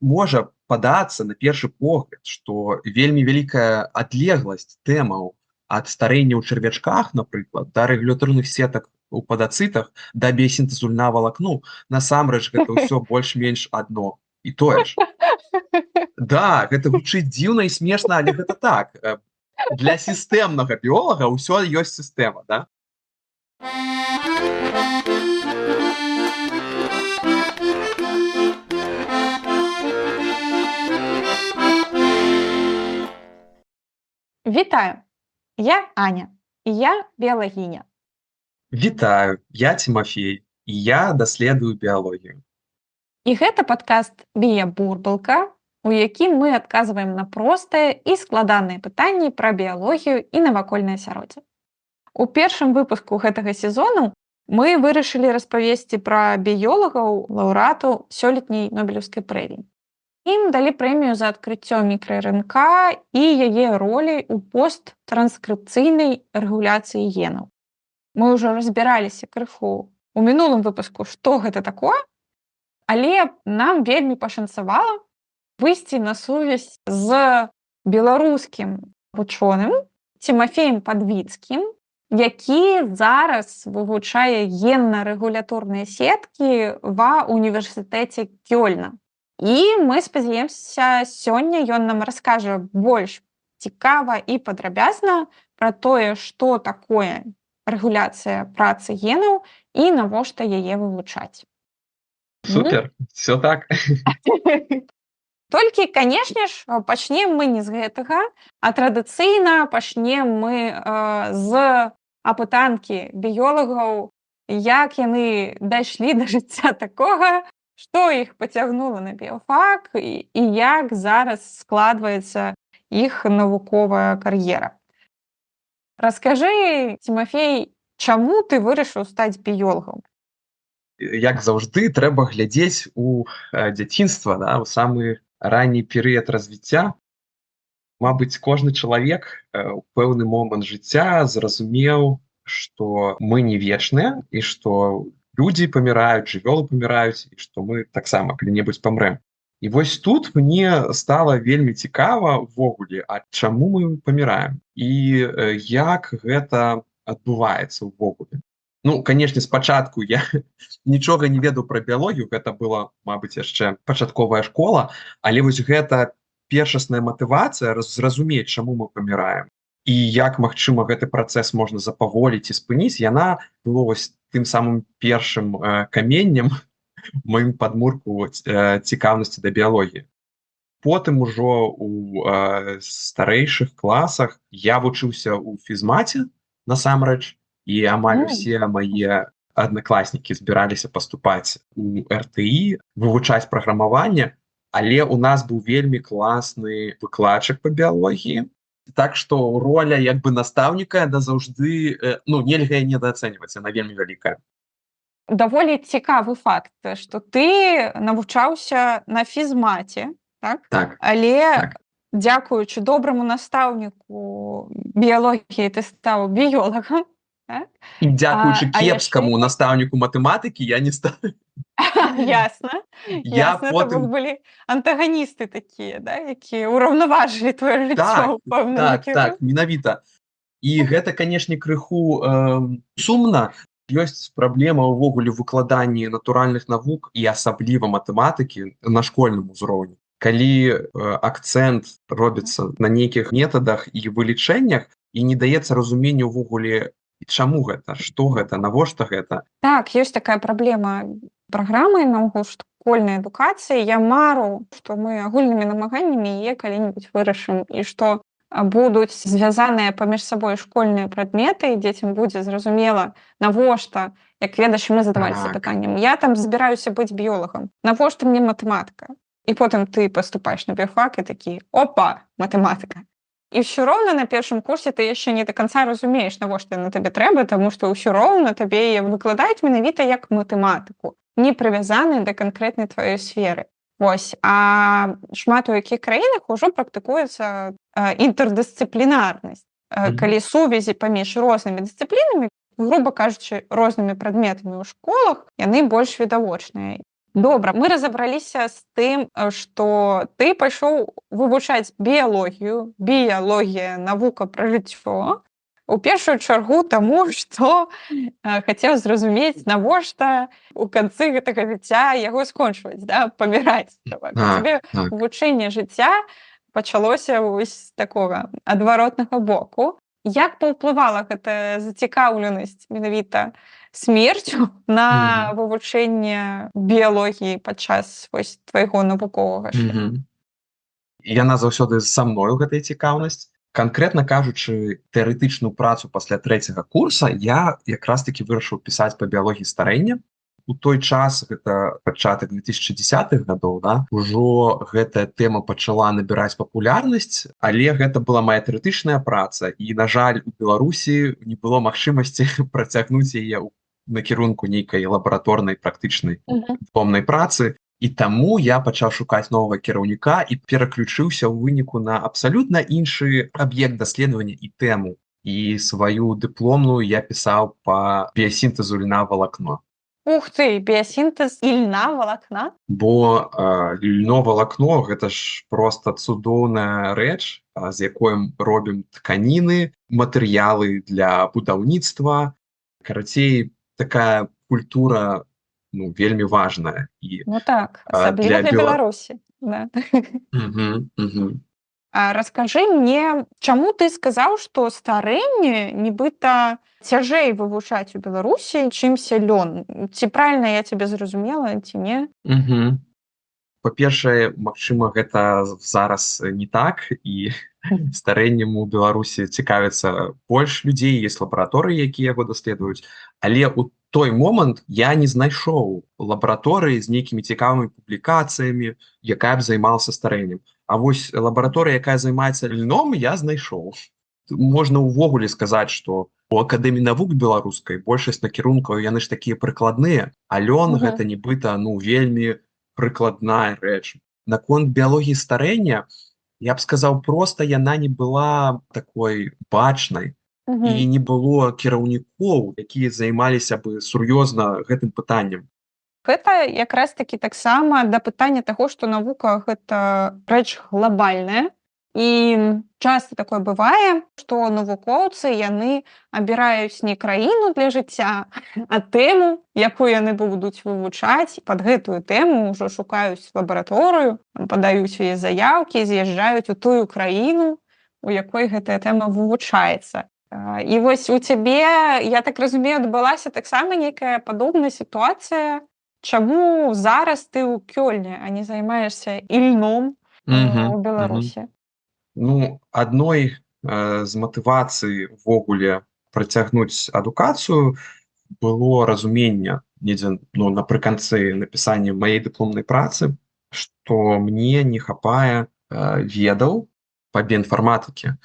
можа падацца на першы погляд, што вельмі вялікая адлегласць тэмаў ад старэння ў чарвячках, напрыклад, да рэгуляторных сетак у падацытах, да біясінтэзу льна валакну, насамрэч гэта ўсё больш-менш адно і тое ж. Да, гэта гучыць дзіўна і смешна, але гэта так. Для сістэмнага біолага ўсё ёсць сістэма, да? Вітаю! Я Аня, і я біалагіня. Вітаю, я Тимофей, і я даследую біялогію. І гэта падкаст «Біябурбалка», у якім мы адказваем на простыя і складаныя пытанні пра біялогію і навакольнае асяроддзе. У першым выпуску гэтага сезону мы вырашылі распавесці пра біёлагаў лаўрэату сёлетняй Нобелеўскай прэміі. Ім далі прэмію за адкрыццё мікраРНК і яе ролі ў посттранскрыпцыйнай рэгуляцыі генаў. Мы ўжо разбіраліся крыху у мінулым выпуску, што гэта такое, але нам вельмі пашанцавала выйсці на сувязь з беларускім вучоным Тимофеем Падвіцкім, які зараз вывучае генна-рэгуляторныя сеткі ва ўніверсітэце Кёльна. І мы спадзяемся, сёння ён нам раскажа больш цікава і падрабязна пра тое, што такое рэгуляцыя працы генаў і навошта яе вывучаць. Супер, все так. Толькі, канешне ж, пачнем мы не з гэтага, а традыцыйна пачнем мы з апытанкі біёлагаў, як яны дайшлі да жыцця такога, што іх пацягнула на біофак і як зараз складваецца іх навуковая кар'ера. Раскажы, Тимофей, чаму ты вырашыў стаць біёлагам? Як заўжды, трэба глядзець у дзяцінства, да, у самы ранні перыяд развіцця. Мабыць, кожны чалавек у пэўны момант жыцця зразумеў, што мы не вечныя і што людзі паміраюць, жывёлы паміраюць, і што мы таксама калі-небудзь памрэм. І вось тут мне стала вельмі цікава ўвогуле, а чаму мы паміраем? І як гэта адбываецца ўвогуле? Ну, канешне, спачатку я нічога не ведаў пра біялогію, гэта была, мабыць, яшчэ пачатковая школа, але вось гэта першасная матывацыя зразумець, чаму мы паміраем. І як, магчыма, гэты працэс можна запаволіць і спыніць, яна была вось тым самым першым каменнем у маім падмурку цікаўнасці да біялогіі. Потым ужо у старэйшых класах я вучыўся ў фізмаце, насамрэч, і амаль усе мае аднакласнікі збіраліся паступаць у РТІ, вывучаць праграмаванне, але у нас быў вельмі класны выкладчык па біялогіі. Так што роля як бы настаўніка назаўжды, нельга недаацэньваць, яна вельмі вялікая. Даволі цікавы факт, што ты навучаўся на фізмаце, так? Так. Але дзякуючы добраму настаўніку біялогіі ты стаў біёлагам. Так? І дзякуючы кепскаму настаўніку матэматыкі я не стаў. Ясна. Это былі антаганісты такія, да? Якія ўраўнаважылі твоё жыццё. Так, менавіта. І гэта, канешне, крыху сумна. Ёсць праблема ўвогуле выкладанні натуральных навук і асабліва матэматыкі на школьным узроўні. Калі акцэнт робіцца на нейкіх метадах і вылічэннях і не даецца разуменню ўвогуле, чаму гэта, што гэта, навошта гэта. Так, ёсць такая праблема праграмы наогул школьнай адукацыі. Я мару, што мы агульнымі намаганнямі яе калі-небудзь вырашым і што будуць звязаныя паміж сабой школьныя прадметы, і дзецям будзе зразумела, навошта, як ведаеш, мы задаваліся пытаннем. Я там збіраюся быць біёлагам. Навошта мне матэматыка? І потым ты паступаеш на біофак і такі, опа, матэматыка. І ўсё роўна на першым курсе ты яшчэ не да канца разумееш, навошта на табе трэба, таму што ўсё роўна табе яе выкладаюць менавіта як матэматыку, не прывязаны да канкрэтнай тваёй сферы. Вось, а шмат у якіх краінах ужо практыкуецца інтэрдысцыплінарнасць. Калі сувязі паміж рознымі дысцыплінамі, груба кажучы, рознымі прадметамі ў школах, яны больш відавочныя. Добра, мы разабраліся з тым, што ты пайшоў вывучаць біялогію, біялогія, навука пра жыццё. У першую чаргу таму, што хацеў зразумець, навошта у канцы гэтага жыцця яго скончваць, да, паміраць. У Так, цябе так. вывучэнне жыцця пачалося вось з такога адваротнага боку. Як паўплывала гэтая зацікаўленасць менавіта смерцю на Мгм. вывучэнне біялогіі падчас вось твайго навуковага шляху? Мгм. Яна заўсёды са мною, гэтая цікаўнасць. Канкрэтна кажучы, тэарэтычную працу пасля 3-го курса я якраз такі вырашыў пісаць па біялогіі старэння. У той час, гэта пачатак 2010-х гадоў, да, ужо гэтая тэма пачала набіраць папулярнасць, але гэта была моя тэарэтычная праца, і, на жаль, у Беларусі не было магчымасці працягнуць яе ў накірунку нейкай лабараторнай практычнай Мгм. дыпломнай працы. І таму я пачаў шукаць новага кіраўніка і пераключыўся ў выніку на абсалютна іншы аб'ект даследавання і тэму. І сваю дыпломную я пісаў па біясінтэзу льна валакно. Ух ты, біясінтэз ільна валакна? Бо льно-валакно гэта ж проста цудоўная рэч, з якой робім тканіны, матэрыялы для будаўніцтва. Карацей, такая культура вельмі важная. І Ну так, асабліва для Бела... Беларусі. Да. Мгм, мгм. А раскажы мне, чаму ты сказаў, што старэнне нібыта цяжэй вывучаць у Беларусі, чымся лён? Ці правільна я цябе зразумела, ці не? Мгм. Па-першае, магчыма, гэта зараз не так, і старэннем у Беларусі цікавіцца больш людзей, ёсць лабараторыі, якія яго даследуюць. Але ў той момант я не знайшоў лабараторыі з нейкімі цікавымі публікацыямі, якая б займалася старэннем. А вось лабараторыя, якая займаецца льном, я знайшоў. Можна ўвогуле сказаць, што у акадэміі навук беларускай большасць накірункаў яны ж такія прыкладныя, а лён Мгм. гэта нібыта вельмі прыкладная рэч. Наконт біялогіі старэння, я б сказаў, проста яна не была такой бачнай, і Мгм. не было кіраўнікоў, якія займаліся бы сур'ёзна гэтым пытаннем. Гэта якраз такі таксама да пытання таго, што навука гэта рэч глобальная. І часта такое бывае, што навукоўцы яны абіраюць не краіну для жыцця, а тэму, якую яны будуць вывучаць. Пад гэтую тэму ўжо шукаюць лабараторыю, падаюць яе заяўкі, з'язджаюць у тую краіну, у якой гэтая тэма вывучаецца. І вось у цябе, я так разумею, адбылася таксама нейкая падобная сітуацыя. Чаму зараз ты ў Кёльне, а не займаешся ільном у Мгм, мгм. Беларусі? Адной з матывацый увогуле працягнуць адукацыю было разуменне недзе напрыканцы напісання маёй дыпломнай працы, што мне не хапае ведаў па біінфарматыкі.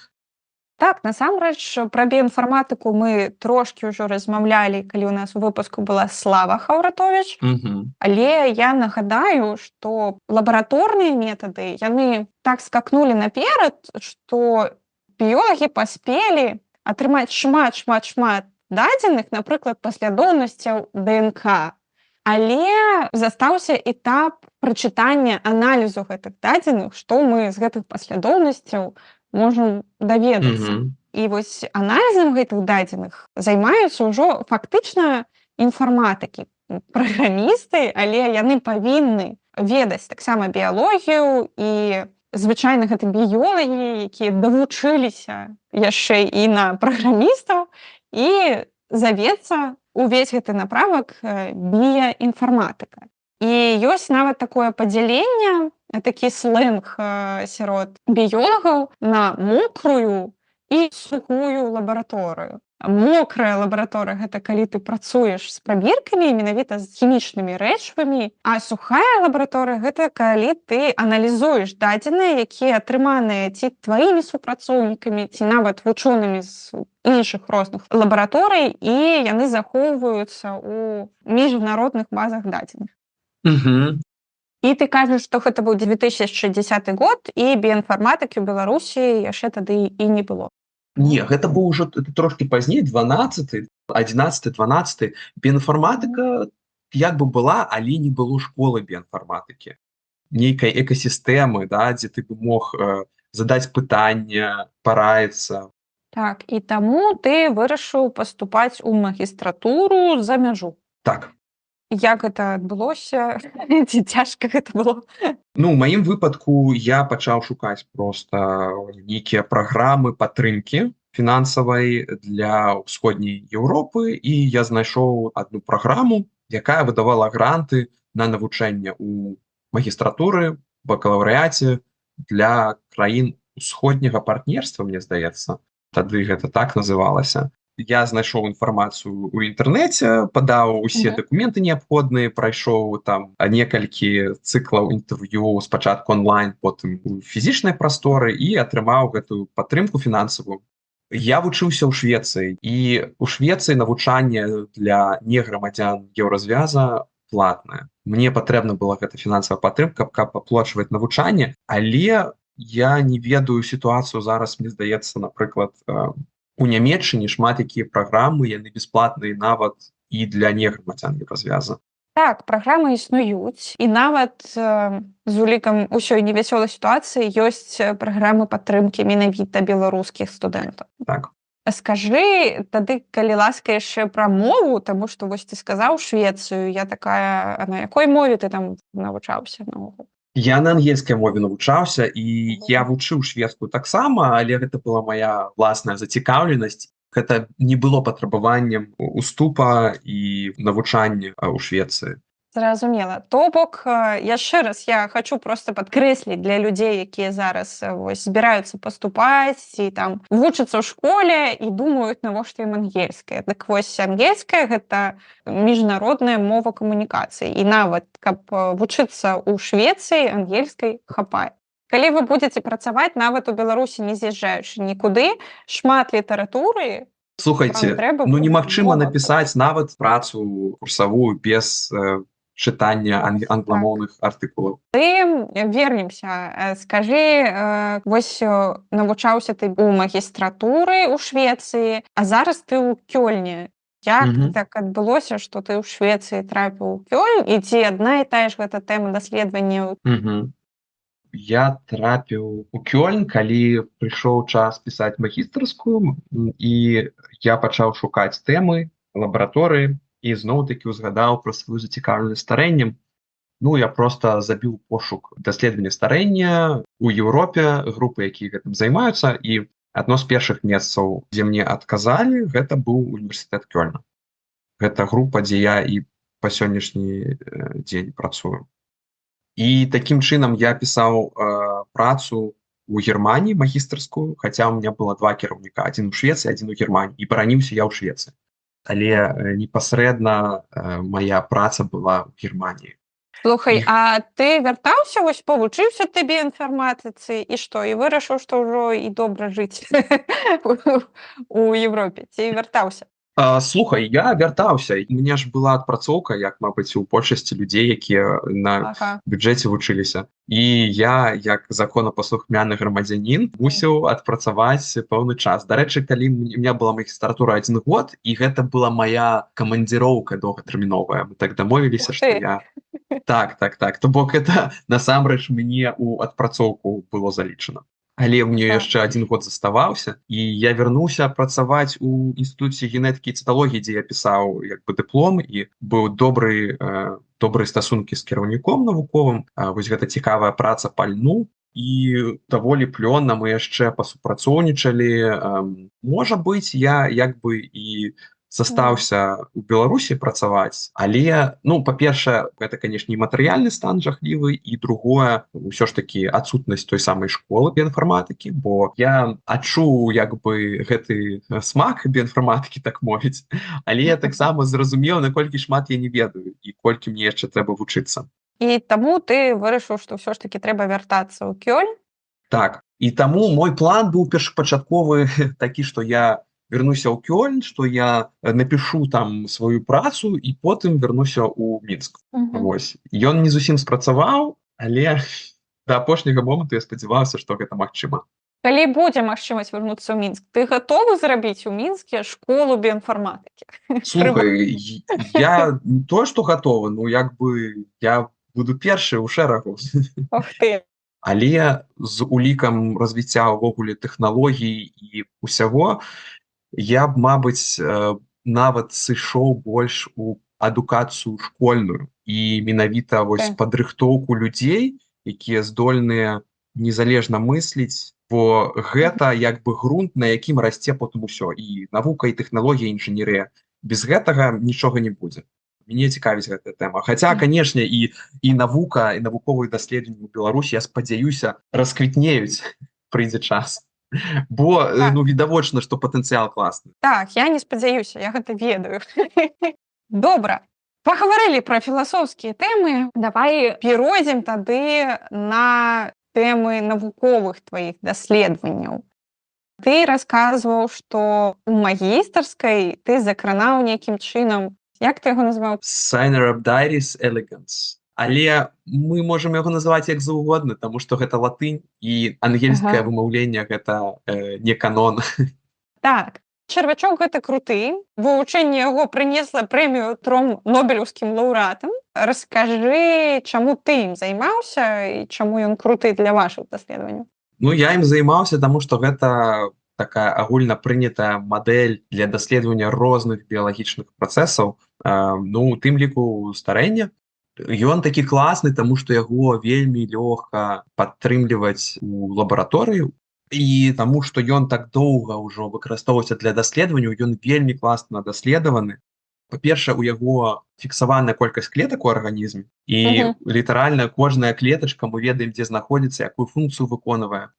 Так, насамрэч, пра біінфарматыку мы трошкі ўжо размаўлялі, калі ў нас у выпуску была Слава Хаўратовіч. Мгм. Але я нагадаю, што лабараторныя метады, яны так скакнулі наперад, што біёлагі паспелі атрымаць шмат дадзеных, напрыклад, паслядоўнасцяў ДНК. Але застаўся этап прачытання аналізу гэтых дадзеных, што мы з гэтых паслядоўнасцяў можам даведацца. Мгм. І вось аналізам гэтых дадзеных займаюцца ўжо фактычна інфарматыкі, праграмісты, але яны павінны ведаць таксама біялогію, і звычайна гэта біёлагі, якія давучыліся яшчэ і на праграмістаў, і завецца увесь гэты напрамак біяінфарматыка. І ёсць нават такое падзяленне, такі слэнг сярод біёлагаў на мокрую і сухую лабараторыю. Мокрая лабараторыя гэта калі ты працуеш з прабіркамі, менавіта з хімічнымі рэчывамі, а сухая лабараторыя гэта калі ты аналізуеш дадзеныя, якія атрыманыя ці тваімі супрацоўнікамі, ці нават вучонымі з іншых розных лабараторый, і яны захоўваюцца ў міжнародных базах дадзеных. Мгм. І ты кажаш, што гэта быў 2010 год, і біінфарматыкі ў Беларусі яшчэ тады і не было. Не, гэта быў ужо трошкі пазней, 11-й, 11-й, 12-й. Біінфарматыка як бы была, але не было школы біінфарматыкі. Нейкай экасістэмы, да, дзе ты бы мог задаць пытанне, параіцца. Так, і таму ты вырашыў паступаць у магістратуру за мяжу. Так. Як гэта адбылося? Ці цяжка гэта было? Ну, у маім выпадку я пачаў шукаць проста нейкія праграмы падтрымкі фінансавай для ўсходняй Еўропы, і я знайшоў адну праграму, якая выдавала гранты на навучанне ў магістратуры, бакалаўрыяце для краін усходняга партнерства, мне здаецца. Тады гэта так называлася. Я знайшоў інфармацыю ў інтэрнэце, падаў усе дакументы неабходныя, прайшоў там некалькі цыклаў інтэрв'ю, спачатку онлайн, потым у фізічнай прасторы, і атрымаў гэтую падтрымку фінансавую. Я вучыўся ў Швецыі, і ў Швецыі навучанне для неграмадзян Еўразвяза платнае. Мне патрэбна была гэта фінансавая падтрымка, каб аплачваць навучанне, але я не ведаю сітуацыю зараз, мне здаецца, напрыклад, у Нямецчыне шмат якія праграмы, яны бясплатныя нават і для неграмадзян Еўразвяза. Так, праграмы існуюць, і нават з улікам усёй невясёлай сітуацыі ёсць праграмы падтрымкі менавіта беларускіх студэнтаў. Так. Скажы тады, калі ласка, яшчэ пра мову, таму што вось ты сказаў Швецыю, я такая, а на якой мове ты там навучаўся наогул? Я на ангельскай мове навучаўся, і я вучыў шведскую таксама, але гэта была мая ўласная зацікаўленасць. Гэта не было патрабаваннем уступа і навучання ў Швецыі. Зразумела. То бок, яшчэ раз я хачу проста падкрэсліць для людзей, якія зараз вось збіраюцца паступаць ці там вучацца ў школе і думаюць, навошта ім ангельская. Дык вось ангельская гэта міжнародная мова камунікацыі. І нават, каб вучыцца ў Швецыі, ангельскай хапае. Калі вы будзеце працаваць нават у Беларусі, не з'язджаючы нікуды, шмат літаратуры. Слухайце, ну немагчыма напісаць нават працу курсавую без чытання англамоўных артыкулаў. Ты вернемся. Скажы, вось навучаўся ты ў магістратуры ў Швецыі, а зараз ты ў Кёльне. Як так адбылося, што ты ў Швецыі трапіў у Кёльн, і ці адна і тая ж гэта тэма даследавання? Я трапіў у Кёльн, калі прыйшоў час пісаць магістарскую, і я пачаў шукаць тэмы, лабараторыі, і зноў-такі ўзгадаў пра сваю зацікаўленасць старэннем. Ну, я проста забіў пошук даследавання старэння у Еўропе, групы, якія гэтым займаюцца, і адно з першых месцаў, дзе мне адказалі, гэта быў універсітэт Кёльна. Гэта група, дзе я і па сённяшні дзень працую. І такім чынам я пісаў працу у Германіі, магістарскую, хаця у меня было два кіраўніка, адзін у Швецыі, адзін у Германіі, і параніўся я ў Швецыі. Але непасрэдна моя праца была ў Германіі. Слухай, а ты вяртаўся, вось павучыўся ты біінфарматыцы, і што, і вырашыў, што ўжо і добра жыць у Европе, ці вяртаўся? Слухай, я вяртаўся. У меня ж была адпрацоўка, як, мабыць, у большасці людзей, якія на бюджэце вучыліся. І я, як законапаслухмяны грамадзянін, мусіў адпрацаваць пэўны час. Дарэчы, калі у меня была магістратура 1 год, і гэта была моя камандзіроўка доўгатэрміновая. Мы так дамовіліся, што я... Так. То бок это насамрэч мне ў адпрацоўку было залічана. Але мне яшчэ 1 год заставаўся, і я вярнуўся працаваць у інстытуце генетыкі і цыталогіі, дзе я пісаў як бы дыплом, і быў добрыя стасункі з кіраўніком навуковым. Вось гэта цікавая праца па льну, і даволі плённа мы яшчэ пасупрацоўнічалі. Можа быць, я як бы і застаўся ў Беларусі працаваць, але, ну, па-першае, гэта, канешне, матэрыяльны стан жахлівы, і другое, ўсё ж такі адсутнасць той самай школы біінфарматыкі, бо я адчуў як бы гэты смак біінфарматыкі, так мовіць, але я таксама зразумеў, наколькі шмат я не ведаю, і колькі мне яшчэ трэба вучыцца. І таму ты вырашыў, што ўсё ж такі трэба вяртацца ў Кёльн? Так, і таму мой план быў першапачатковы такі, што я вернуся ў Кёльн, што я напішу там сваю працу і потым вернуся ў Мінск. Вось. Ён не зусім спрацаваў, але да апошняга моманту я спадзяваўся, што гэта магчыма. Калі будзе магчымасць вярнуцца ў Мінск, ты гатовы зрабіць у Мінске школу біаінфарматыкі? Слухай, я не то, што гатовы, ну, як бы я буду першы ў шэрагу. Ох ты. Але з улікам развіцця ўвогуле тэхналогій і ўсяго, я б, мабыць, нават сышоў больш у адукацыю школьную і менавіта вось падрыхтоўку людзей, якія здольныя незалежна мысліць, бо гэта як бы грунт, на якім расце потым усё, і навука, і тэхналогія, і інжынерыя. Без гэтага нічога не будзе. Мяне цікавіць гэтая тэма. Хаця, канешне, і навука, і навуковыя даследаванні ў Беларусі, я спадзяюся, расквітнеюць, прыйдзе час. Бо, ну, відавочна, што патэнцыял класны. Так, я не спадзяюся, я гэта ведаю. Добра. Пагаварылі пра філасофскія тэмы. Давай перайдзем тады на тэмы навуковых тваіх даследаванняў. Ты расказваў, што ў магістарскай ты закранаў нейкім чынам, як ты яго назваў? Caenorhabditis elegans. Але мы можам яго называць як заўгодна, таму што гэта латынь, і ангельскае вымаўленне гэта не канон. Так, чарвячок гэта круты. Вывучэнне яго прынесла прэмію 3 нобелеўскім лаўрэатам. Раскажы, чаму ты ім займаўся і чаму ён круты для вашых даследаванняў? Ну, я ім займаўся, таму што гэта такая агульна прынятая мадэль для даследавання розных біялагічных працэсаў, ну, у тым ліку старэння. Ён такі класны, таму што яго вельмі лёгка падтрымліваць у лабараторыю, і таму што ён так доўга ўжо выкарыстоўваецца для даследаванняў, ён вельмі класна даследаваны. Па-першае, у яго фіксаваная колькасць клетак у арганізме, і літаральна кожная клетачка, мы ведаем, дзе знаходзіцца, якую функцыю выконвае.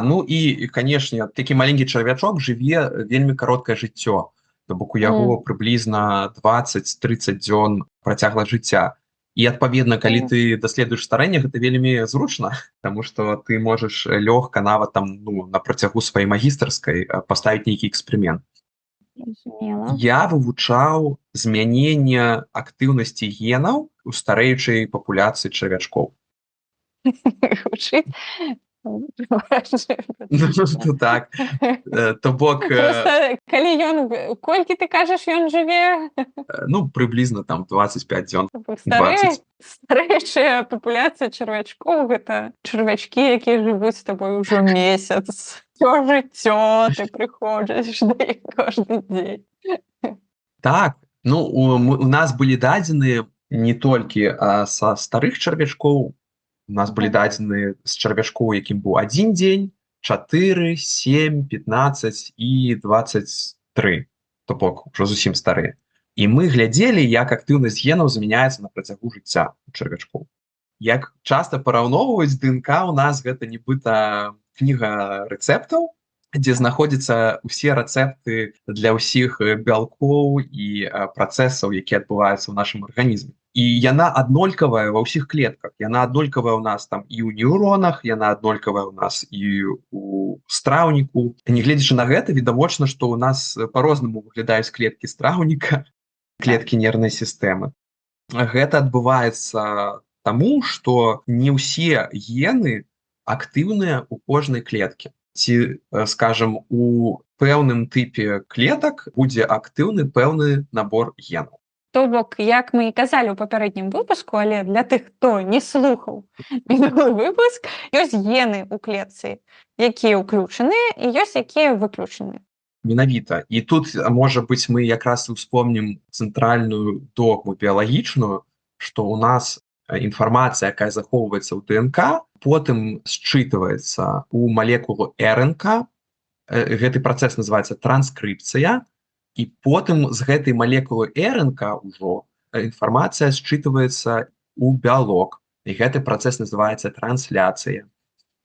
Ну і, канешне, такі маленькі чарвячок жыве вельмі кароткае жыццё. То бок у яго прыблізна 20-30 дзён працягла жыцця. І, адпаведна, калі ты даследуеш старэнне, гэта вельмі зручна, таму што ты можаш лёгка нават там, ну, на працягу сваёй магістарскай паставіць нейкі эксперымент. Я вывучаў змяненне актыўнасці генаў у старэючай папуляцыі чарвячкоў. Так, то бок... Калі ён... Колькі ты кажаш, ён жыве? Ну, прыблізна там 25 дзён. Старэйшая папуляцыя чарвячкоў — гэта чарвячкі, якія жывуць з табой ужо месяц. Всё жыццё ты прыходзіш да іх кожны дзень. Так, ну, у нас былі дадзеныя не толькі са старых чарвячкоў, у нас былі дадзеныя з чарвячкоў, якім быў 1 дзень, 4, 7, 15 і 23. То бок, ужо зусім старыя. І мы глядзелі, як актыўнасць генаў змяняецца на працягу жыцця у чарвячкоў. Як часта параўноўваюць ДНК, у нас гэта нібыта кніга рэцэптаў, дзе знаходзяцца ўсе рэцэпты для ўсіх бялкоў і працэсаў, якія адбываюцца ў нашым арганізме. І яна аднолькавая ва ўсіх клетках. Яна аднолькавая ў нас там і ў нейронах, яна аднолькавая ў нас і ў страўніку. Нягледзячы на гэта, відавочна, што ў нас па-рознаму выглядаюць клеткі страўніка, клеткі нервнай сістэмы. Гэта адбываецца таму, што не ўсе гены актыўныя ў кожнай клеткі. Ці, скажам, у пэўным тыпе клетак будзе актыўны пэўны набор генаў. То бок, як мы і казалі ў папярэднім выпуску, але для тых, хто не слухаў мінулы выпуск, ёсць гены ў клетцы, якія ўключаныя, і ёсць якія выключаныя. Менавіта. І тут, можа быць, мы якраз і ўспомнім цэнтральную догму біялагічную, што ў нас інфармацыя, якая захоўваецца ў ДНК, потым счытваецца ў малекулу РНК. Гэты працэс называецца транскрыпцыя. І потым з гэтай малекулы РНК ўжо інфармацыя счытваецца ў бялок. І гэты працэс называецца трансляцыя.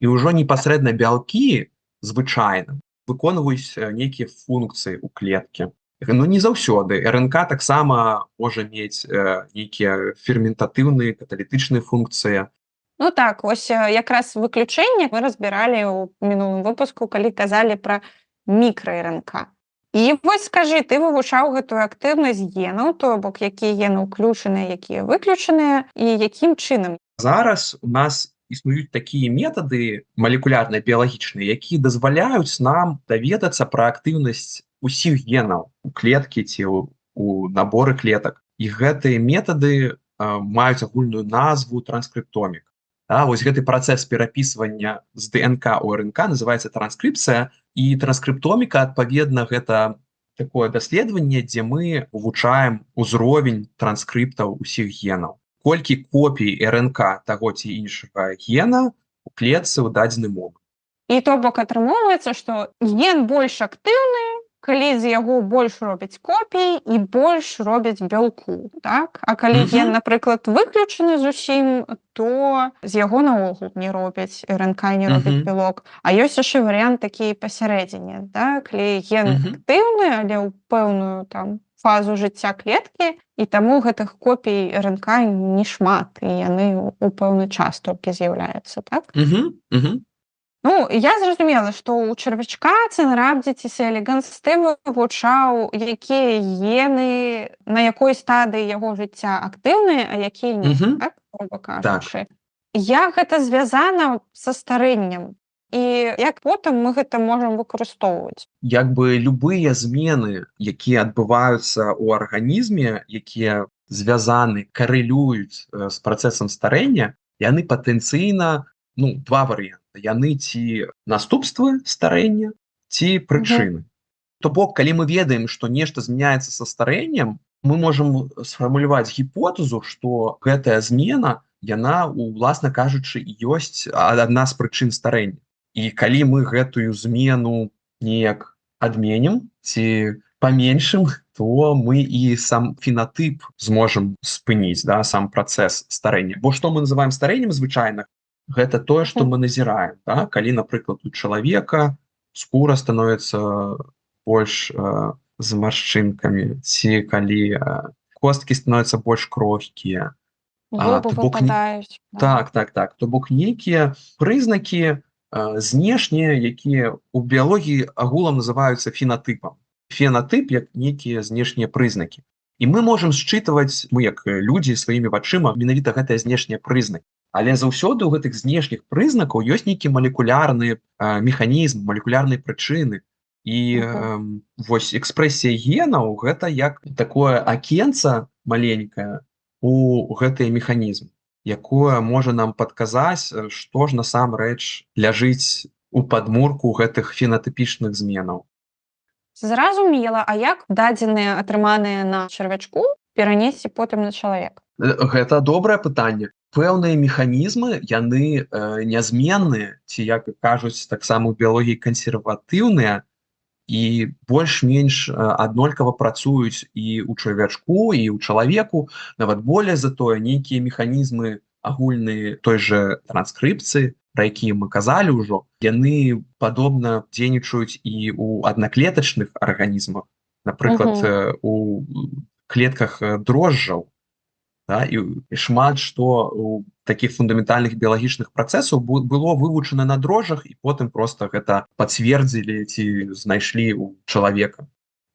І ўжо непасрэдна бялкі звычайна выконваюць нейкія функцыі ў клеткі. Ну, не заўсёды. РНК таксама можа мець нейкія ферментатыўныя, каталітычныя функцыі. Ну так, ось якраз выключэнне мы разбіралі ў мінулым выпуску, калі казалі пра мікра-РНК. І вось скажы, ты вывучаў гэтую актыўнасць генаў, то бок якія гены ўключаныя, якія выключаныя, і якім чынам? Зараз у нас Існуюць такія метады малекулярныя біялагічныя, якія дазваляюць нам даведацца пра актыўнасць усіх генаў у клеткі ці у наборы клетак. І гэтыя метады маюць агульную назву транскрыптомік. Вось гэты працэс перапісвання з ДНК у РНК называецца транскрыпцыя, і транскрыптоміка, адпаведна, гэта такое даследаванне, дзе мы вывучаем узровень транскрыптаў усіх генаў. Колькі копій РНК таго ці іншага гена у клетцы ў дадзены момант. І то бок атрымоўваецца, што ген больш актыўны, калі з яго больш робяць копій і больш робяць бялку, так? А калі ген, напрыклад, выключаны зусім, то з яго наогул не робяць РНК, не робяць бялок. А ёсць яшчэ варыянт такі пасярэдзіне, да? Калі ген актыўны, але ў пэўную там фазу жыцця клеткі, і таму гэтых копій РНК не шмат, і яны ў пэўны час толькі з'яўляюцца, так? Ну, я зразумела, што ў чарвячка Цэнрабдзіціс элеганс ты вывучаў, якія гены, на якой стадыі яго жыцця актыўныя, а якія не, так, груба кажучы. Як гэта звязана са старэннем? І як потым мы гэта можам выкарыстоўваць? Як бы любыя змены, якія адбываюцца ў арганізме, якія звязаны, карэлююць з працэсам старэння, яны патэнцыйна, два варыянты. Яны ці наступствы старэння, ці прычыны. То бок, калі мы ведаем, што нешта змяняецца са старэннем, мы можам сфармуляваць гіпотэзу, што гэтая змена, яна, уласна кажучы, ёсць адна з прычын старэння. І калі мы гэтую змену неяк адменім ці паменшым, то мы і сам фенатып зможам спыніць, сам працэс старэння. Бо што мы называем старэннем звычайна? Гэта тое, што мы назіраем. Калі, напрыклад, у чалавека скура становіцца больш з маршчынкамі, ці калі косткі становяцца больш крохкія. Губы выпадаюць. Так. То бок нейкія прызнакі знешнія, якія ў біялогіі агулам называюцца фенатыпам. Фенатып як нейкія знешнія прызнакі. І мы можам счытваць, мы як людзі сваімі вачыма, менавіта гэтыя знешнія прызнакі. Але заўсёды ў гэтых знешніх прызнакаў ёсць нейкі малекулярны механізм, малекулярныя прычыны. І вось экспрэсія генаў гэта як такое акенца маленькае у гэты механізм, якое можа нам падказаць, што ж насамрэч ляжыць у падмурку гэтых фенатыпічных зменаў. Зразумела, а як дадзеныя атрыманыя на чарвячку перанесці потым на чалавека? Гэта добрае пытанне. Пэўныя механізмы, яны нязменныя, ці, як кажуць, таксама ў біялогіі кансерватыўныя, і больш-менш аднолькава працуюць і ў чарвячку, і ў чалавеку. Нават болей за тое, нейкія механізмы агульныя той жа транскрыпцыі, пра якія мы казалі ўжо, яны падобна дзейнічаюць і ў аднаклетачных арганізмах. Напрыклад, у клетках дрожджаў. І шмат што у такіх фундаментальных біялагічных працэсаў было вывучана на дрожжах, і потым проста гэта пацвердзілі ці знайшлі ў чалавека.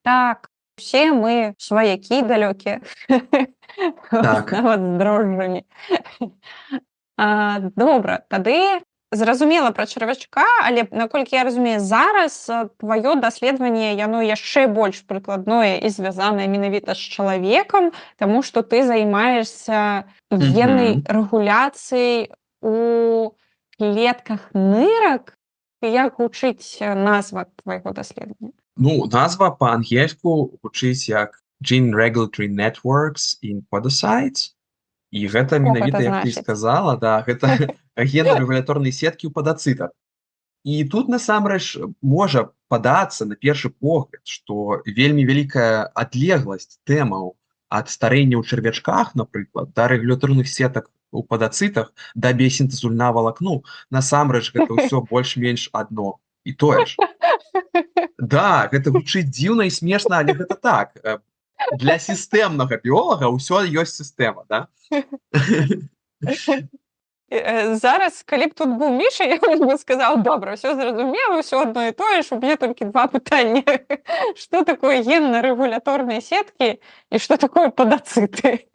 Так, усе мы сваякі далёкія. Так. Нават з дрожжамі. Добра, тады зразумела пра чарвячка, але, наколькі я разумею, зараз тваё даследаванне, яно яшчэ больш прыкладное і звязанае менавіта з чалавекам, таму што ты займаешся геннай рэгуляцыяй у клетках нырак. Як гучыць назва твайго даследавання? Назва па-ангельску гучыць як Gene Regulatory Networks in Podocytes. І гэта менавіта, як ты сказала, гэта генарэгуляторныя сеткі ў падацытах. І тут насамрэч можа падацца на першы погляд, што вельмі вялікая адлегласць тэмаў ад старэння ў чарвячках, напрыклад, да рэгуляторных сетак у падацытах, да біясінтэзу льна валакну, насамрэч гэта ўсё больш-менш адно і тое ж. Да, гэта гучыць дзіўна і смешна, але гэта так. Для сістэмнага біолага ўсё ёсць сістэма, да? Зараз, калі б тут быў Міша, я бы сказаў, добра, ўсё зразумела, ўсё адно і тое ж, у мяне толькі два пытання. Што такое генна-рэгуляторныя сеткі і што такое падацыты?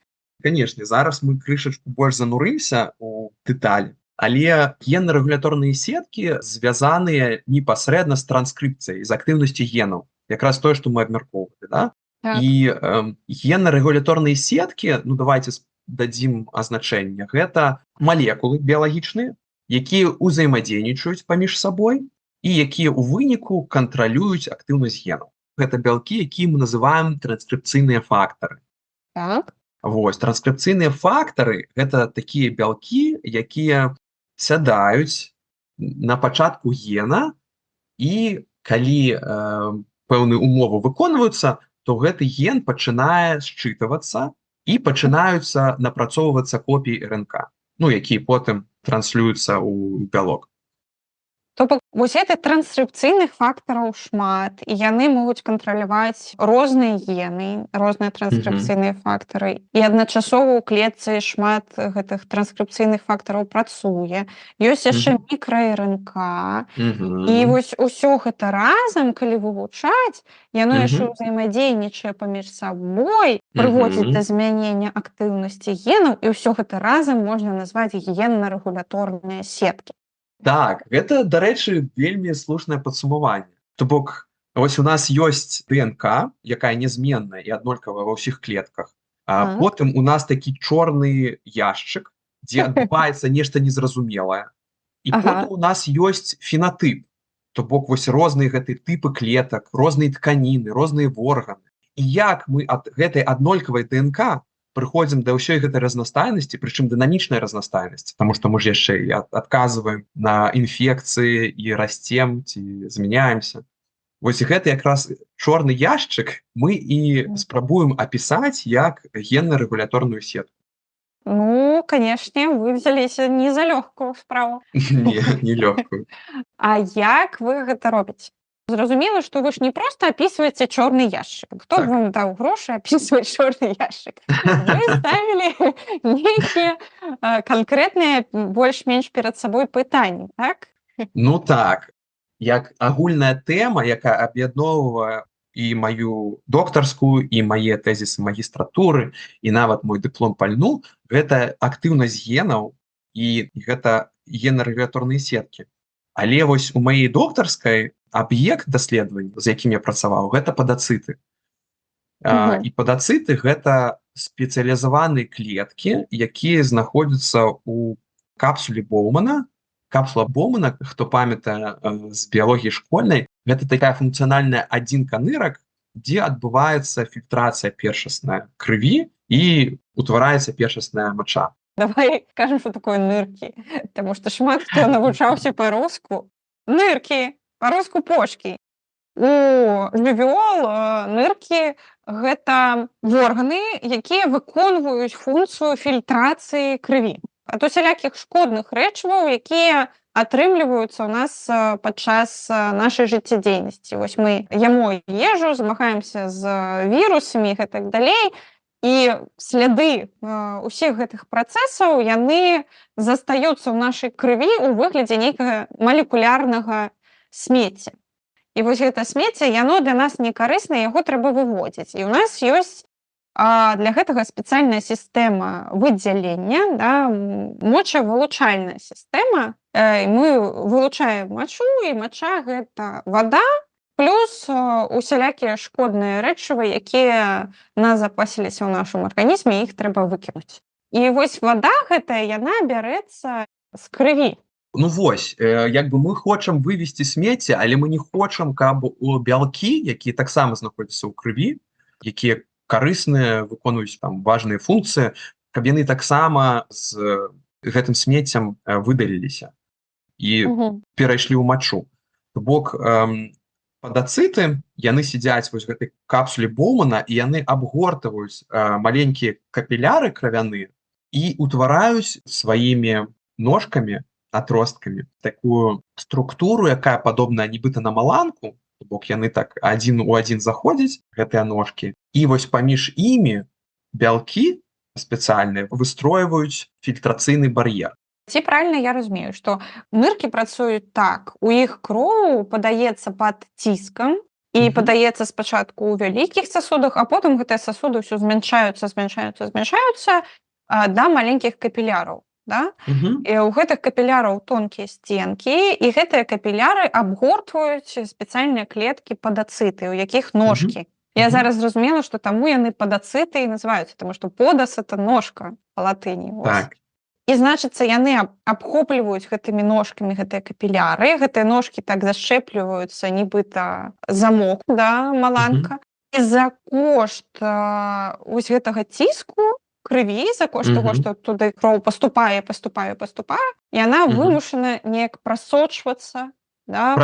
Канешне, зараз мы крышачку больш занурымся ў дэталі. Але генна-рэгулyaторныя сеткі звязаныя непасрэдна з транскрыпцыяй, з актыўнасцю генаў. Якраз тое, што мы абмяркоўвалі, да? Так. І генна-рэгулyaторныя сеткі, ну давайте дадзім азначэнне, гэта малекулы біялагічныя, якія ўзаемадзейнічаюць паміж сабой і якія ў выніку кантралююць актыўнасць генаў. Гэта бялкі, якія мы называем транскрыпцыйныя фактары. Так. Вось, транскрыпцыйныя фактары – гэта такія бялкі, якія сядаюць на пачатку гена, і калі пэўныя умовы выконваюцца, то гэты ген пачынае счытвацца і пачынаюцца напрацоўвацца копіі РНК, ну, якія потым транслююцца ў бялок. То бок вось гэтых транскрыпцыйных фактараў шмат, і яны могуць кантраляваць розныя гены, розныя транскрыпцыйныя фактары. І адначасова ў клетцы шмат гэтых транскрыпцыйных фактараў працуе. Ёсць яшчэ мікраРНК. І вось усё гэта разам, калі вывучаць, яно яшчэ ўзаемадзейнічае паміж сабой, прыводзіць да змянення актыўнасці генаў, і ўсё гэта разам можна назваць генна-рэгулyaторныя сеткі. Так, гэта, дарэчы, вельмі слушнае падсумаванне. То бок, вось у нас ёсць ДНК, якая нязменная і аднолькавая ва ўсіх клетках, а потым у нас такі чорны яшчык, дзе адбываецца нешта незразумелае. І потым у нас ёсць фенатып, то бок вось розныя гэтыя тыпы клетак, розныя тканіны, розныя органы. І як мы ад гэтай аднолькавай ДНК прыходзім да ўсёй гэтай разнастайнасці, прычым дынамічнай разнастайнасці, таму што мы ж яшчэ і адказваем на інфекцыі і расцем ці змяняемся. Вось гэта якраз чорны яшчык мы і спрабуем апісаць як генна-рэгулyaторную сетку. Ну, канешне, вы взяліся не за лёгкую справу. Не лёгкую. А як вы гэта робіце? Зразумела, што вы ж не проста апісваеце чорны яшчык. Хто б вам даў грошы апісваць чорны яшчык? Вы ставілі нейкія канкрэтныя больш-менш перад сабой пытанні, так? Ну так. Як агульная тэма, якая аб'ядноўвае і маю доктарскую, і мае тэзісы магістратуры, і нават мой дыплом па льну, гэта актыўнасць генаў і гэта генна-рэгулyaторныя сеткі. Але вось у маёй доктарскай аб'ект даследавання, з якім я працаваў, гэта падацыты. І падацыты – гэта спецыялізаваныя клеткі, якія знаходзяцца ў капсуле Боўмана. Капсула Боўмана, хто памятае з біялогіі школьнай, гэта такая функцыянальная адзінка нырак, дзе адбываецца фільтрацыя першасная крыві і утвараецца першасная мача. Давай скажем, што такое ныркі, таму што шмат хто навучаўся па-руску. Ныркі, па-руску почкі. У жывёл ныркі гэта органы, якія выконваюць функцыю фільтрацыі крыві. Ад усялякіх шкодных рэчываў, якія атрымліваюцца ў нас падчас нашай жыццядзейнасці. Вось мы яму ежу, змагаемся з вірусамі і гэтак далей, і сляды ўсіх гэтых працэсаў, яны застаюцца ў нашай крыві ў выглядзе нейкага малекулярнага смецця. І вось гэта смецце, яно для нас не карыснае, яго трэба выводзіць. І ў нас ёсць для гэтага спецыяльная сістэма выдзялення, да, мочавылучальная сістэма. Мы вылучаем мачу, і мача – гэта вада, плюс усялякія шкодныя рэчывы, якія назапасіліся ў нашым арганізме, іх трэба выкінуць. І вось вада гэтая, яна бярэцца з крыві. Ну вось, як бы мы хочам вывесці смецце, але мы не хочам, каб бялкі, якія таксама знаходзяцца ў крыві, якія карысныя, выконваюць там важныя функцыі, каб яны таксама з гэтым смеццем выдаліліся і перайшлі ў мачу. То бок, падацыты, яны сядзяць вось гэтай капсуле Боўмана, і яны абгортваюць маленькія капіляры кравяныя і утвараюць сваімі ножкамі, атросткамі такую структуру, якая падобная нібыта на маланку, то бок яны так адзін у адзін заходзяць, гэтыя ножкі, і вось паміж імі бялкі спецыяльныя выстройваюць фільтрацыйны бар'ер. Ці правільна я разумею, што ныркі працуюць так, у іх кроў падаецца пад ціскам, і падаецца спачатку ў вялікіх сасудах, а потым гэтыя сасуды ўсё змяншаюцца да маленькіх капіляраў. да? Мгм. І ў гэтых капіляраў тонкія сценкі, і гэтыя капіляры абгортваюць спецыяльныя клеткі падацыты, у якіх Мгм. ножкі. Я Мгм. зараз зразумела, што таму яны падацыты і называюцца, таму што подас это ножка па латыні. Вось. Так. І значыцца, яны абхопліваюць гэтымі ножкамі гэтыя капіляры. Гэтыя ножкі так зашчэпліваюцца, нібыта замок, да, Мгм. маланка. І за кошт вось гэтага ціску крыві, за кошт таго, Мгм. што туды кроў паступае, яна Мгм. вымушана неяк прасочвацца, да,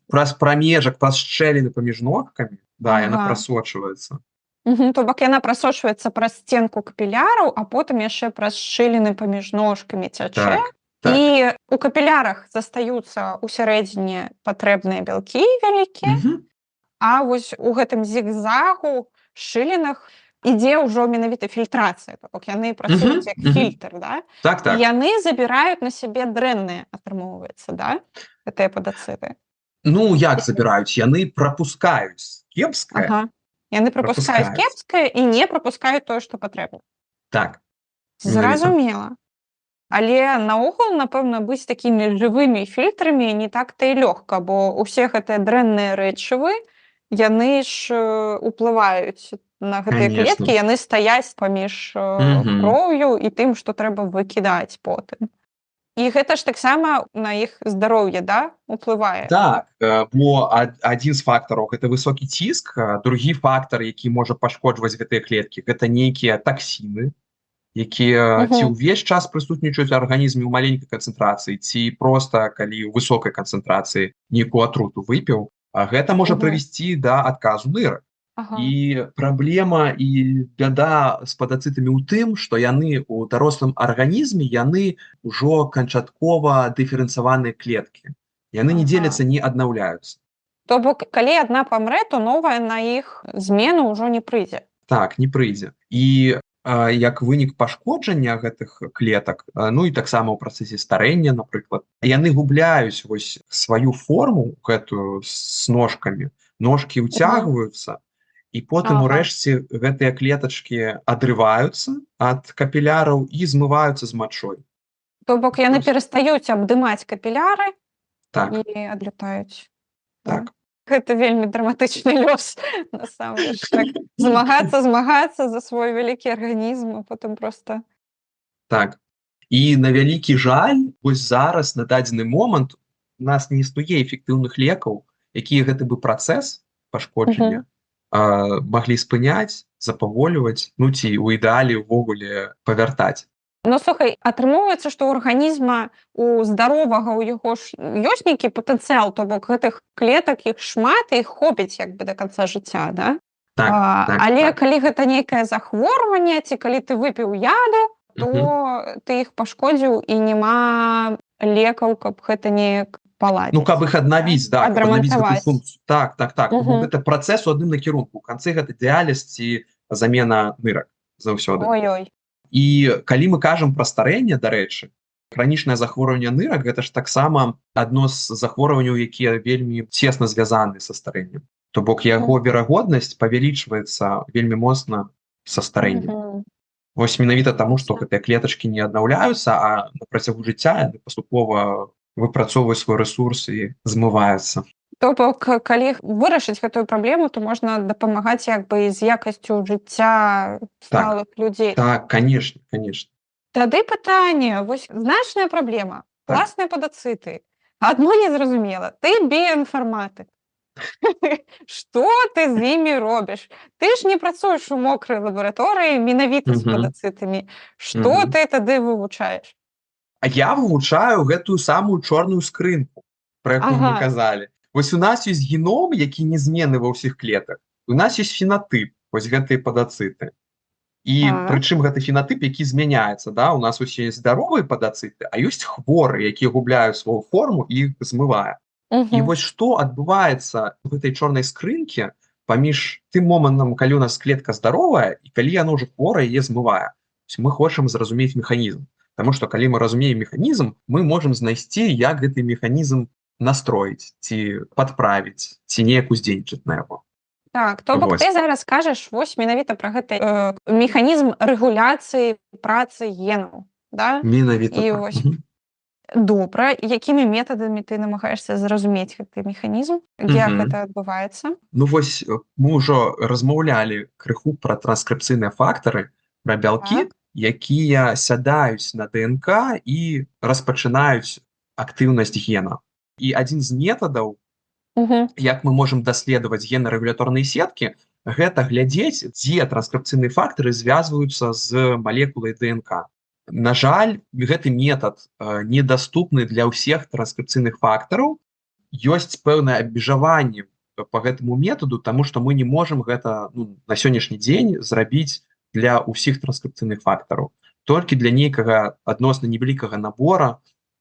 Праз прамежак, праз шчэліны паміж ножкамі, да, яна Ага. прасочваецца. То бок яна прасочваецца праз сценку капіляраў, а потым яшчэ праз шчыліны паміж ножкамі цячэ. Так, так. І у капілярах застаюцца ўсярэдзіне патрэбныя бялкі вялікія, Мгм. а вось у гэтым зігзагу, шчылінах ідзе ўжо менавіта фільтрацыя. То бок яны працуюць Мгм. як Мгм. фільтр, да? Так, І так. яны забіраюць на сябе дрэннае, атрымоўваецца, да? Гэтыя падацыты. Ну, як забіраюць? Яны прапускаюць кепскае, Ага. Яны прапускаюць прапускаюць. кепскае і не прапускаюць тое, што патрэбна. Так, менавіта. Зразумела. Але наогул, напэўна, быць такімі жывымі фільтрамі не так-то і лёгка, бо ўсе гэтыя дрэнныя рэчывы, яны ж уплываюць на гэтыя Конечно. клеткі, яны стаяць паміж Мгм. кроўю і тым, што трэба выкідаць потым. І гэта ж таксама на іх здароўе, да, уплывае. Так, бо адзін з фактараў гэта высокі ціск, другі фактар, які можа пашкоджваць гэтыя клеткі, гэта нейкія таксіны, якія ці Мгм. ўвесь час прысутнічаюць у арганізме ў маленькай канцэнтрацыі, ці проста калі ў высокай канцэнтрацыі нейкую атруту выпіў, гэта можа Мгм. прывесці да адказу нырак. Ага. І праблема і бяда з падацытамі ў тым, што яны ў дарослым арганізме яны ўжо канчаткова дыферэнцаваныя клеткі. Яны не Ага. дзеляцца, не аднаўляюцца. То бок, калі адна памрэ, то новая на іх змену ўжо не прыйдзе. Так, не прыйдзе. І як вынік пашкоджання гэтых клетак, ну і таксама ў працэсе старэння, напрыклад, яны губляюць вось сваю форму гэтую з ножкамі, ножкі ўцягваюцца, і потым Ага. урэшце гэтыя клетачкі адрываюцца ад капіляраў і змываюцца з мачой. То бок яны Просто. перастаюць абдымаць капіляры Так, і адлятаюць. Да? так. Гэта вельмі драматычны лёс, насамрэч. Так, змагацца за свой вялікі арганізм, а потым проста... Так. І на вялікі жаль, вось зараз на дадзены момант у нас не існуе эфектыўных лекаў, якія гэты бы працэс пашкоджання маглі спыняць, запаволіваць, ну ці ў ідэале ўвогуле павяртаць. Ну, слухай, атрымоўваецца, што ў арганізма у здаровага ў яго ж ёсць нейкі патэнцыял, то бок гэтых клетак іх шмат, і іх хопіць як бы да канца жыцця, да? Так, так, Але так. калі гэта нейкае захворванне, ці калі ты выпіў яду, то ты іх пашкодзіў і няма лекаў, каб гэта неяк паладзіць. Ну, каб іх аднавіць, да, каб аднавіць гэтую Адрамантаваць. функцію. Так, так, так. Бо гэта працэс у адным накірунку. У канцы гэта дыяліз ці замена нырак заўсёды. Ой-ой. І калі мы кажам пра старэнне, дарэчы, хранічнае захворванне нырак гэта ж таксама адно з захворванняў, якія вельмі цесна звязаны са старэннем. То бок яго верагоднасць павялічваецца вельмі моцна са старэннем. Вось менавіта таму, што гэтыя клетачкі не аднаўляюцца, а на працягу жыцця яны паступова выпрацоўваюць свой рэсурс і змываюцца. То бок, калі вырашыць гэтую праблему, то можна дапамагаць як бы з якасцю жыцця сталых людзей. Так, конечно, конечно. Тады пытанне, вось значная праблема, класныя падацыты. Адно незразумела, ты біяінфарматык. Што ты з імі робіш? Ты ж не працуеш у мокрай лабараторыі менавіта з падацытамі. Што ты тады вывучаеш? А я вывучаю гэтую самую чорную скрынку, пра якую мы казалі. Вось у нас ёсць геном, які незменны ва ўсіх клетак. У нас ёсць фенатып, вось гэтыя падацыты. І прычым гэты фенатып, які змяняецца, да? У нас усе ёсць здаровыя падацыты, а ёсць хворыя, якія губляюць сваю форму і іх змывае. І вось што адбываецца в гэтай чорнай скрынкі паміж тым момантам, калі у нас клетка здаровая і калі яно ўжо хворае, яе змывае. Мы хочам зразумець механізм. Таму што калі мы разумеем механізм, мы можам знайсці, як гэты механізм настроіць, ці падправіць, ці неяк уздзейнічаць на яго. Так, то бок ты зараз кажаш вось менавіта пра гэты механізм рэгуляцыі працы генаў. да? Менавіта І так. вось добра, якімі метадамі ты намагаешься зразумець гэты механізм, як Мгм. гэта адбываецца? Ну вось мы ўжо размаўлялі крыху пра транскрыпцыйныя фактары, пра бялкі, Так. якія сядаюць на ДНК і распачынаюць актыўнасць гена. І адзін з метадаў, Мгм. як мы можам даследаваць генарэгулyaторныя сеткі, гэта глядзець, дзе транскрыпцыйныя фактары звязваюцца з малекулай ДНК. На жаль, гэты метад недаступны для ўсіх транскрыпцыйных фактараў. Ёсць пэўнае абмежаванне по гэтаму метаду, таму што мы не можам гэта на сённяшні дзень зрабіць для ўсіх транскрыпцыйных фактараў. Толькі для нейкага адносна невялікага набора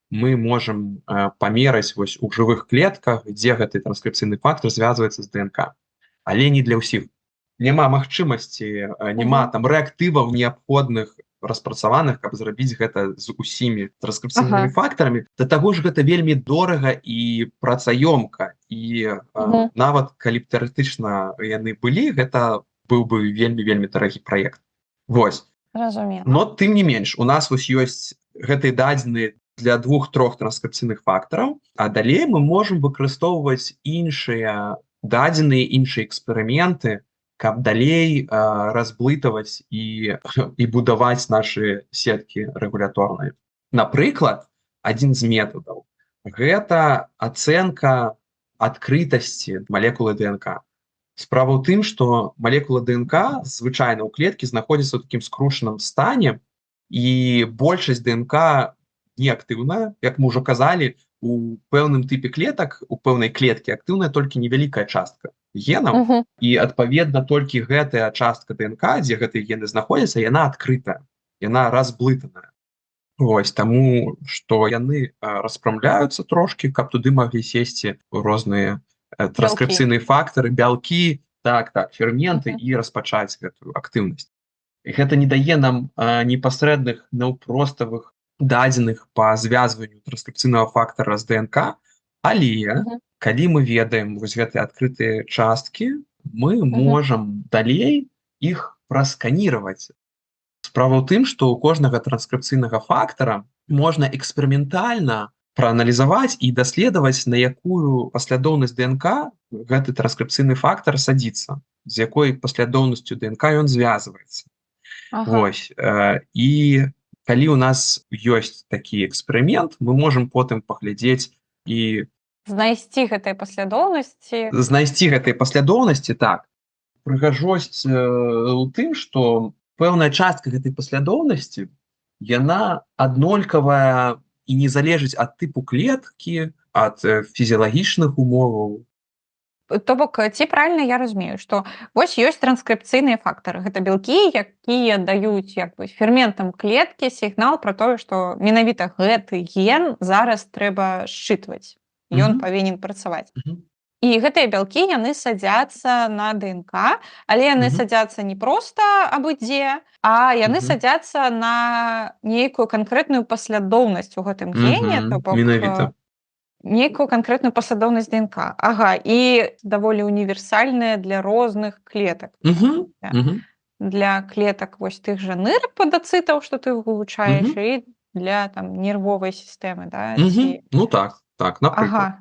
мы можам памераць вось у жывых клетках, дзе гэты транскрыпцыйны фактар звязваецца з ДНК. Але не для ўсіх. Няма магчымасці, няма там рэактываў неабходных распрацаваных, каб зрабіць гэта з усімі транскрыпцыйнымі Ага. фактарамі. Да таго ж гэта вельмі дорага і працаёмка. І Мгм. нават калі б тэарэтычна яны былі, гэта быў бы вельмі дарагі праект. Вось. Зразумела. Но тым не менш, у нас вось ёсць гэтыя дадзеныя для 2-3 транскрыпцыйных фактараў, а далей мы можам выкарыстоўваць іншыя дадзеныя, іншыя эксперыменты, каб далей разблытаваць і будаваць нашы сеткі рэгуляторныя. Напрыклад, адзін з метадаў гэта ацэнка адкрытасці малекулы ДНК. Справа ў тым, што малекула ДНК звычайна ў клеткі знаходзіцца ў такім скрушаным стане, і большасць ДНК неактыўная. Як мы ўжо казалі, у пэўным тыпе клетак, у пэўнай клеткі актыўная толькі невялікая частка генаў, Мгм. і адпаведна толькі гэтая частка ДНК, дзе гэтыя гены знаходзяцца, яна адкрытая, яна разблытаная. Вось, таму што яны распрамляюцца трошкі, каб туды маглі сесці розныя транскрыпцыйныя фактары, бялкі, так, ферменты Мгм. і распачаць гэтую актыўнасць. І гэта не дае нам непасрэдных наўпроставых дадзеных па звязванню транскрыпцыйнага фактара з ДНК, але Мгм. калі мы ведаем вось гэтыя адкрытыя часткі, мы Мгм. можам далей іх прасканіраваць. Справа ў тым, што ў кожнага транскрыпцыйнага фактара можна эксперыментальна прааналізаваць і даследаваць, на якую паслядоўнасць ДНК гэты транскрыпцыйны фактар садзіцца, з якой паслядоўнасцю ДНК ён звязваецца. Ага. Вось. І калі ў нас ёсць такі эксперымент, мы можам потым паглядзець і Знайсці гэтыя паслядоўнасці. знайсці гэтыя паслядоўнасці, так. Прыгажосць у тым, што пэўная частка гэтай паслядоўнасці, яна аднолькавая і не залежыць ад тыпу клеткі, ад фізіялагічных умоваў. То бок, ці правільна я разумею, што вось ёсць транскрыпцыйныя фактары. Гэта бялкі, якія даюць як бы ферментам клеткі сігнал пра тое, што менавіта гэты ген зараз трэба счытваць. Ён павінен працаваць. І гэтыя бялкі яны садзяцца на ДНК, але яны садзяцца не проста абы-дзе, а яны садзяцца на нейкую канкрэтную паслядоўнасць у гэтым гене, то бок Менавіта. нейкую канкрэтную паслядоўнасць ДНК. Ага, і даволі універсальная для розных клетак. Для клетак вось тых жа нырак падацытаў, што ты вывучаеш, і для там нервовай сістэмы, да, ці... Ну так, напрыклад. Ага.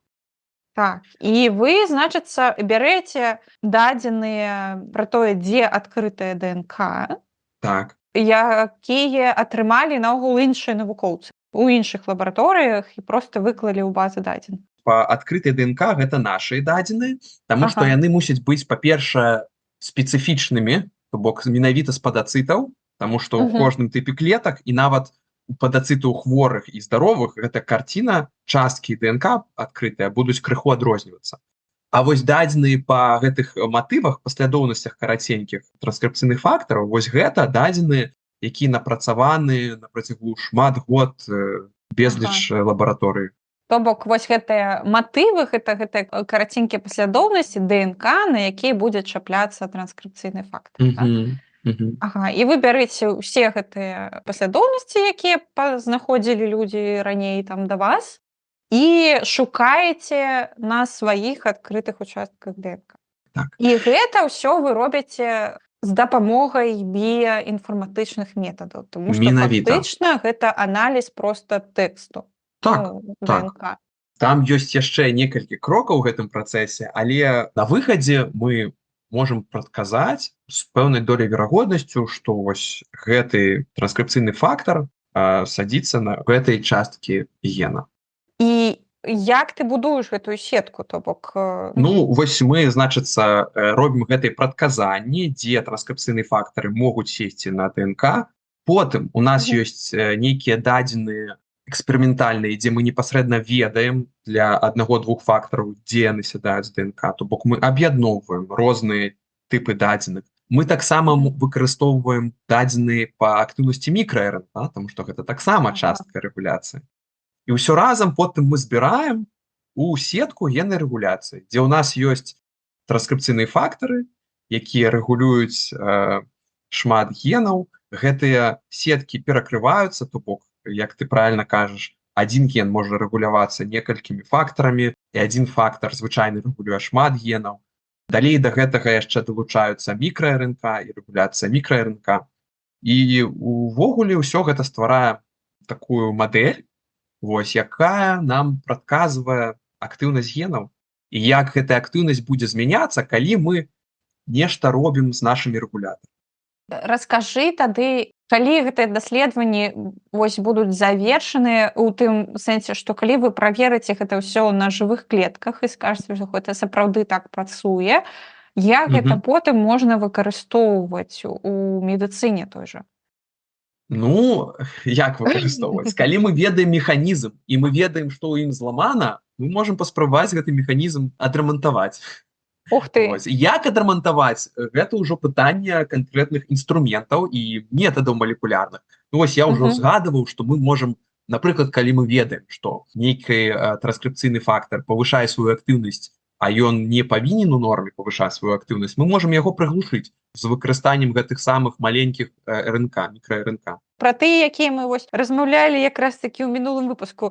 Так. І вы, значыцца, бярэце дадзеныя пра тое, дзе адкрытая ДНК, Так. якія атрымалі наогул іншыя навукоўцы у іншых лабараторыях і проста выклалі ў базы дадзеных. Па адкрытай ДНК гэта нашыя дадзеныя, таму што яны мусяць быць, па-першае, спецыфічнымі, то бок менавіта з падацытаў, таму што ў кожным тыпе клетак і нават у падацытаў хворых і здаровых гэта карціна, часткі ДНК адкрытыя будуць крыху адрознівацца. А вось дадзеныя па гэтых матывах, паслядоўнасцях караценькіх транскрыпцыйных фактараў, вось гэта дадзеныя, якія напрацаваны на працягу шмат год безліч лабараторый. То бок вось гэтыя матывы, гэтыя караценькія паслядоўнасці ДНК, на якія будзе чапляцца транскрыпцыйны фактар. Ага, і вы бярэце ўсе гэтыя паслядоўнасці, якія знаходзілі людзі раней там да вас, і шукаеце на сваіх адкрытых участках ДНК. Так. І гэта ўсё вы робіце з дапамогай біяінфарматычных метадаў, тому што Менавіта. фактычна гэта аналіз проста тэксту, Так, так. ДНК. Там ёсць яшчэ некалькі крокаў у гэтым працэсе, але на выхадзе мы можам прадказаць з пэўнай доляй верагоднасцю, што вось гэты транскрыпцыйны фактар садзіцца на гэтай часткі гена. І як ты будуеш гэтую сетку, то бок Ну, вось мы, значыцца, робім гэтыя прадказанні, дзе транскрыпцыйныя фактары могуць сесці на ДНК. Потым у нас ёсць нейкія дадзеныя эксперыментальныя, дзе мы непасрэдна ведаем для аднаго-двух фактараў, дзе яны сядаюць з ДНК, то бок мы аб'ядноўваем розныя тыпы дадзеных. Мы таксама выкарыстоўваем дадзеныя па актыўнасці мікраРНК, таму што гэта таксама частка рэгуляцыі. І ўсё разам потым мы збіраем у сетку геннай рэгуляцыі, дзе ў нас ёсць транскрыпцыйныя фактары, якія рэгулююць шмат генаў. Гэтыя сеткі перакрываюцца, то бок, як ты правильно кажаш, адзін ген можа рэгулявацца некалькімі фактарамі, і адзін фактар звычайна рэгулюе шмат генаў. Далей да гэтага яшчэ далучаюцца мікраРНК і рэгуляцыя мікраРНК. І увогуле ўсё гэта стварае такую мадэль, вось, якая нам прадказвае актыўнасць генаў і як гэтая актыўнасць будзе змяняцца, калі мы нешта робім з нашымі рэгулятарамі. Раскажы тады, калі гэтыя даследаванні вось будуць завершаныя у тым сэнсе, што калі вы праверыце гэта ўсё на жывых клетках і скажаце, што гэта сапраўды так працуе, як гэта потым можна выкарыстоўваць у медыцыне той жа? Ну, як выкарыстоўваць? Калі мы ведаем механізм і мы ведаем, што ў ім зламана, мы можам паспрабаваць гэты механізм адрамантаваць. Ух ты! Як адрамантаваць? Гэта ўжо пытанне канкрэтных інструментаў і метадаў малекулярных. Ну, вось я ўжо згадываў, што мы можам, напрыклад, калі мы ведаем, што нейкі транскрыпцыйны фактар павышае сваю актыўнасць, а ён не павінен у норме павышаць сваю актыўнасць, мы можам яго прыглушыць з выкарыстаннем гэтых самых маленькіх РНК, мікраРНК. Пра тыя, якія мы вось размаўлялі якраз такі ў мінулым выпуску.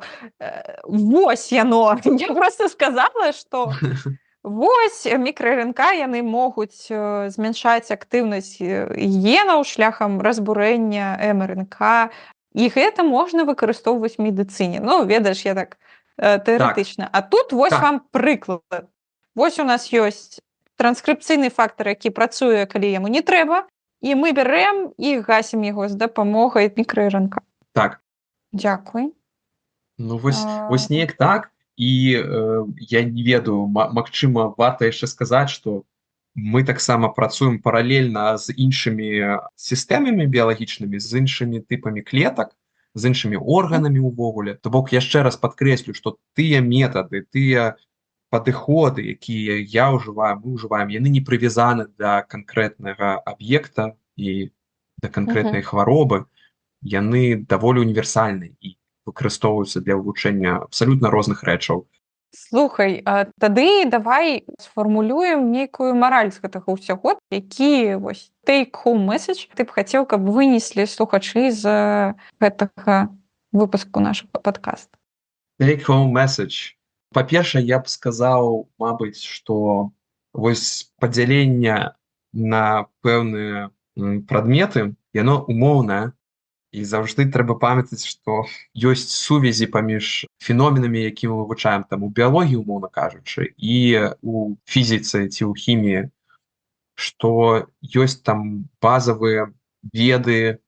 Вось яно! Я проста сказала, што вось мікраРНК яны могуць змяншаць актыўнасць генаў шляхам разбурэння мРНК, і гэта можна выкарыстоўваць у медыцыне. Ну, ведаеш, я так тэарэтычна. А тут вось вам прыклад. Вось у нас ёсць транскрыпцыйны фактар, які працуе, калі яму не трэба, і мы бярэм і гасім яго з дапамогай мікраРНК. Так. Дзякуй. Ну, вось неяк так. І я не ведаю, магчыма, варта яшчэ сказаць, што мы таксама працуем паралельна з іншымі сістэмамі біялагічнымі, з іншымі тыпамі клетак, з іншымі органамі ўвогуле. То бок яшчэ раз падкрэслю, што тыя метады, тыя падыходы, якія я ўжываю, мы ўжываем, яны не прывязаны да канкрэтнага аб'екта і да канкрэтнай хваробы. Яны даволі універсальныя і выкарыстоўваюцца для вывучэння абсалютна розных рэчаў. Слухай, тады давай сфармулюем нейкую мараль з гэтага ўсяго, які вось take-home message ты б хацеў, каб вынеслі слухачы з гэтага выпуску нашага падкаста. Take-home message. Па-першае, я б сказаў, мабыць, што вось падзяленне на пэўныя прадметы, яно умоўнае, і заўжды трэба памятаць, што ёсць сувязі паміж феноменамі, які мы вывучаем там у біялогіі, умоўна кажучы, і у фізіцы ці ў хіміі, што ёсць там базавыя веды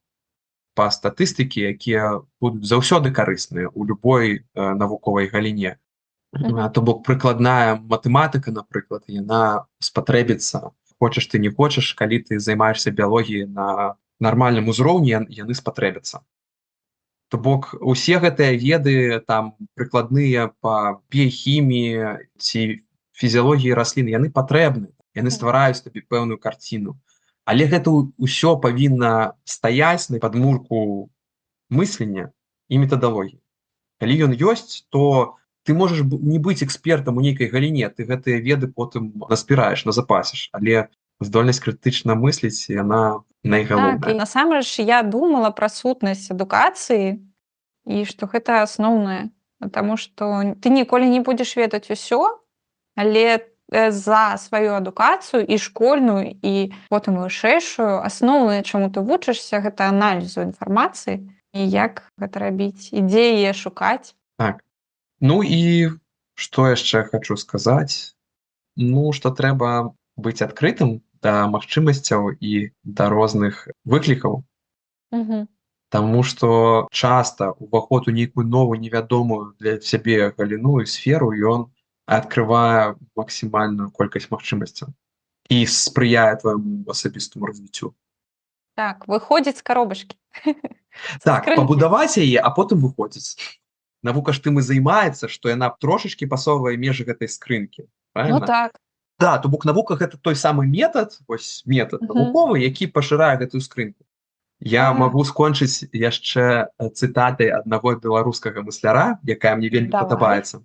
па статыстыкі, якія будуць заўсёды карысныя ў любой навуковай галіне. То бок прыкладная матэматыка, напрыклад, яна спатрэбіцца. Хочаш ты, не хочаш, калі ты займаешся біялогіяй на нармальным узроўні, яны спатрэбяцца. То бок усе гэтыя веды там прыкладныя па біяхіміі ці фізіялогіі раслін, яны патрэбны, яны ствараюць табе пэўную карціну. Але гэта ўсё павінна стаяць на падмурку мыслення і метадалогіі. Калі ён ёсць, то ты можаш не быць экспертам у нейкай галіне, ты гэтыя веды потым назбіраеш, назапасіш, але здольнасць крытычна мысліць, яна найгалоўная. Так, і насамрэч я думала пра сутнасць адукацыі і што гэта асноўнае, таму што ты ніколі не будзеш ведаць усё, але за сваю адукацыю і школьную і потым вышэйшую асноўнае, чаму ты вучышся, гэта аналізу інфармацыі і як гэта рабіць, і дзе яе шукаць. Так. Ну і што яшчэ хачу сказаць? Ну, што трэба быць адкрытым да магчымасцяў і да розных выклікаў. Мгм. Таму што часта ўваход у нейкую новую невядомую для цябе галіну і сферу ён адкрывае максімальную колькасць магчымасцяў і спрыяе твайму асабістаму развіццю. Так, выходзіць з каробачкі. Са Так, скрынкі. пабудаваць яе, а потым выходзіць. Навука ж тым і займаецца, што яна трошачкі пасоўвае межы гэтай скрынкі. Ну Правільна? так. Да, то бок навука гэта той самы метад, вось метад Мгм. навуковы, які пашырае гэтую скрынку. Я Ага. магу скончыць яшчэ цытатай аднаго беларускага мысляра, якая мне вельмі Давай. падабаецца.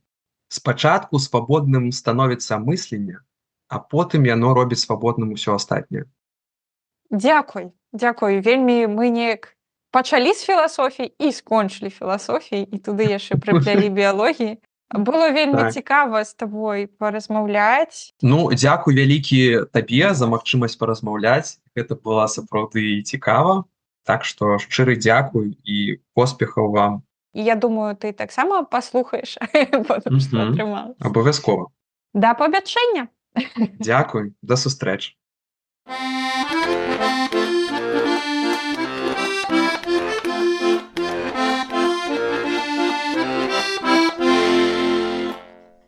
Спачатку свабодным становіцца мысленне, а потым яно робіць свабодным усё астатняе. Дзякуй, дзякуй. Вельмі мы неяк пачалі з філасофіі і скончылі філасофіяй, і туды яшчэ прыплялі біялогіі. Было вельмі Так. цікава з табой паразмаўляць. Ну, дзякуй вялікі табе за магчымасць паразмаўляць. Гэта была сапраўды цікава. Так што шчыры дзякуй і поспехаў вам. І я думаю, ты таксама паслухаеш, потым што Мгм. атрымалася. Абавязкова. Да пабачэння! Дзякуй, да сустрэчы.